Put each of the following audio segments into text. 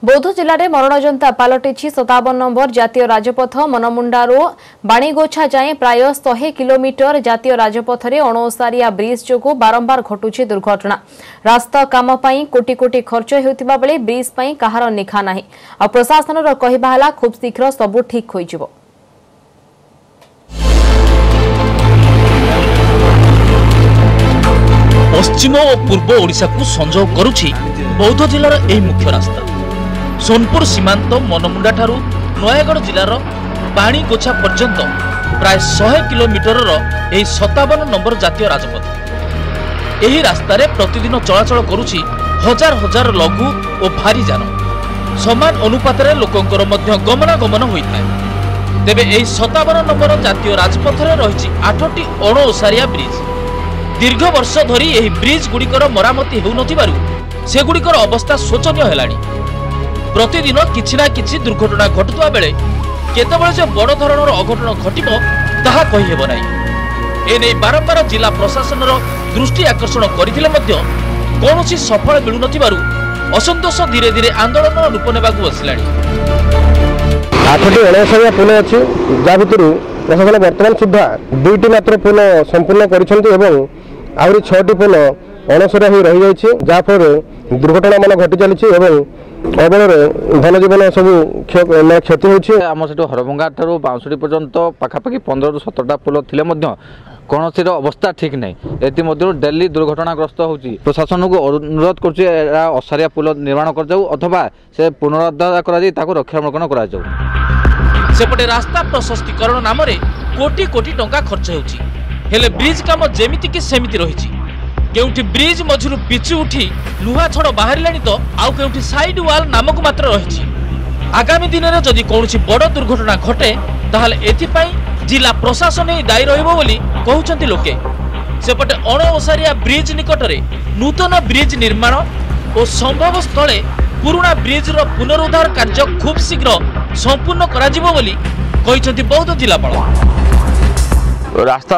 बौद्ध जिले में मरणजंता पलटि 57 नंबर जातीय राजपथ मनमुंडारू बाणीगोछा जाए प्राय 100 किलोमीटर जातीय राजपथ में अणओसारिया ब्रिज जो बारंबार घटुची दुर्घटना। रास्ता काम कोटी कोटी खर्च होता बेले ब्रिज कहार निखा ना। प्रशासन कहवा खूब शीघ्र सबू ठीक हो। पश्चिम और पूर्व ओडिशा को संजोग करुछि बौद्ध जिलार यह मुख्य रास्ता। सोनपुर सीमांत मनमुंडा ठारू नयगढ़ जिलार बाणीगोछा पर्यंत प्राय 100 किलोमीटर 57 नंबर जातीय राजपथ। यही रास्तार प्रतिदिन चलाचल करुछि हजार हजार लघु और भारी जान। समान अनुपात लोकंकर मध्य गमनागमन होता है। तेबे यही 57 नंबर जातीय राजपथ रही 8टी अणओसारिया ब्रिज। दीर्घ वर्ष धरी यही ब्रिज गुड़िकर मरामती होउनथिबारु सेगुड़िकर अवस्था शोचनीय हेलानी। प्रतिदिन किछि ना किछि दुर्घटना घटुवा बेले केतेबेले जे बड़ धरणर अघटन घटिबो ताहा कहि हेबो नाही। एने बारंबार जिला प्रशासन दृष्टि आकर्षण करथिले मध्य कोनोसी सफल मिलु नथिबारु असंतोष धीरे धीरे आंदोलन रूप नेबाकु बसिलानी। 8टी अणओसारिया पुल अछि जा भितरु प्रशासन वर्तमान सुधा 2टी मात्र पुल संपूर्ण करिसेंति एवं आउरी 6टी पुल अणओसारिया होई रहि जाइछि जाफर दुर्घटना मान घटी चली अबल धनजीवन सब क्षति होछि। आम से हरभंगा ठारू बाउंसुड़ी पर्यंत पाखापाखि 15 ରୁ 17टा पुल थिले मध्य कौन अवस्था ठीक नहीं। एमध्य डेली दुर्घटनाग्रस्त होची। प्रशासन को अनुरोध कर असारिया पुल निर्माण कर जाऊ अथवा से पुनरुद्धार कर रक्षाबंधन कर जाऊ। सेपटे रास्ता प्रशस्तीकरण नाम कोटी कोटी टंका खर्च होची हेले ब्रिज काम जेमिति कि सेमिति रहिछि। केउठी ब्रिज मझुरु पिचु उठी लुहा छड़ बाहरिलानी तो आउ केउठी साइड वाल नामक मात्र रहिछि। आगामी दिन में जदि कौनसी बड़ दुर्घटना घटे ताहले एथिपाई जिला प्रशासन ही दायी रहिबो बोली कहउछन्ति लोके। सेपटे अणओसारिया ब्रिज निकटरे नूतन ब्रिज निर्माण और संभव स्थले पुराना ब्रिज रो पुनरुद्धार कार्य खूब शीघ्र संपूर्ण कराजिबो बोली कहिसन्ति बौद्ध जिलापाल। रास्ता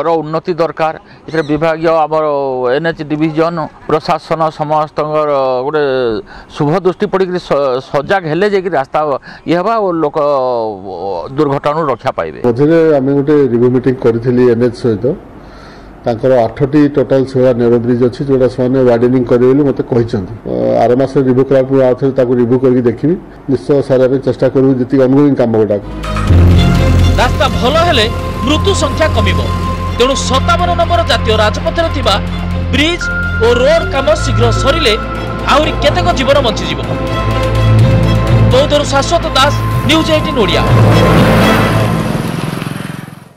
उन्नति दरकार इसे विभाग आमर एनएच डिविजन प्रशासन समस्त गोटे शुभ दृष्टि पड़ सजग हेले जे रास्ता ये हवा और लोक दुर्घटना रक्षा पाइबे। मझे आम गोटे रिव्यू मीटिंग करी एनएच सहित तांकर 8टी टोटाल 16 नेरो ब्रिज अच्छी जोटा से वार्डेनिंग करे मत आर मास रिव्यू करा रिव्यू करके देखी निश्चय सारे चेष्टा करूँ जी अनगोइंग काम गुड़ा। रास्ता भल हेले मृत्यु संख्या कमिबो तेणु 57 नंबर जातीय राजपथ ब्रिज और रोड काम शीघ्र सरिले आहुरी केतेक जीवन बंची जीव। बौद्धर शाश्वत दास, न्यूज 18 ओडिया।